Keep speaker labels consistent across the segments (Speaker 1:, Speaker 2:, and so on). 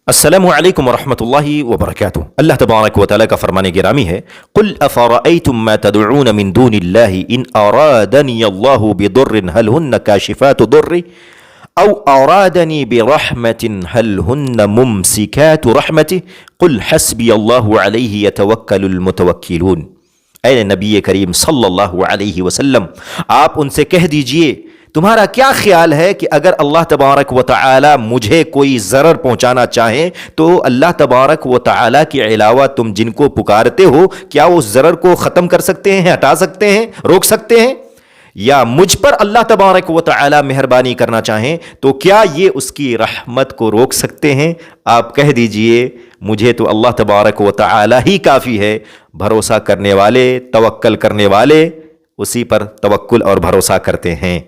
Speaker 1: السلام علیکم ورحمۃ اللہ وبرکاتہ۔ اللہ تبارک و تعالیٰ کا فرمان گرامی ہے، قل افرأیتم ما تدعون من دون اللہ ان ارادنی اللہ بضر هل ہن کاشفات ضر او ارادنی برحمت هل ہن ممسکات رحمتہ قل حسبی اللہ علیہ یتوکل المتوکلون۔ اے نبی کریم صلی اللہ علیہ وسلم، آپ ان سے کہہ دیجئے تمہارا کیا خیال ہے کہ اگر اللہ تبارک و تعالی مجھے کوئی ضرر پہنچانا چاہیں تو اللہ تبارک و تعالی کے علاوہ تم جن کو پکارتے ہو کیا اس ضرر کو ختم کر سکتے ہیں، ہٹا سکتے ہیں، روک سکتے ہیں؟ یا مجھ پر اللہ تبارک و تعالی مہربانی کرنا چاہیں تو کیا یہ اس کی رحمت کو روک سکتے ہیں؟ آپ کہہ دیجئے مجھے تو اللہ تبارک و تعالی ہی کافی ہے، بھروسہ کرنے والے، توکل کرنے والے اسی پر توکل اور بھروسہ کرتے ہیں۔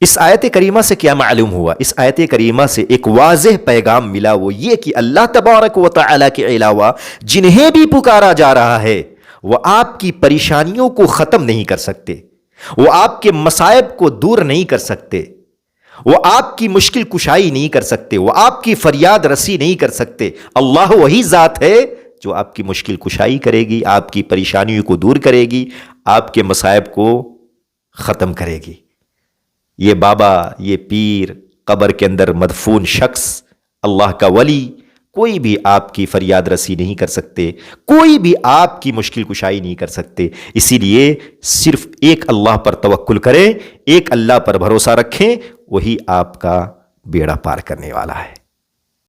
Speaker 1: اس آیت کریمہ سے کیا معلوم ہوا؟ اس آیت کریمہ سے ایک واضح پیغام ملا، وہ یہ کہ اللہ تبارک و تعالی کے علاوہ جنہیں بھی پکارا جا رہا ہے وہ آپ کی پریشانیوں کو ختم نہیں کر سکتے، وہ آپ کے مصائب کو دور نہیں کر سکتے، وہ آپ کی مشکل کشائی نہیں کر سکتے، وہ آپ کی فریاد رسی نہیں کر سکتے۔ اللہ وہی ذات ہے جو آپ کی مشکل کشائی کرے گی، آپ کی پریشانیوں کو دور کرے گی، آپ کے مصائب کو ختم کرے گی۔ یہ بابا، یہ پیر، قبر کے اندر مدفون شخص، اللہ کا ولی، کوئی بھی آپ کی فریاد رسی نہیں کر سکتے، کوئی بھی آپ کی مشکل کشائی نہیں کر سکتے۔ اسی لیے صرف ایک اللہ پر توکل کریں، ایک اللہ پر بھروسہ رکھیں، وہی آپ کا بیڑا پار کرنے والا ہے۔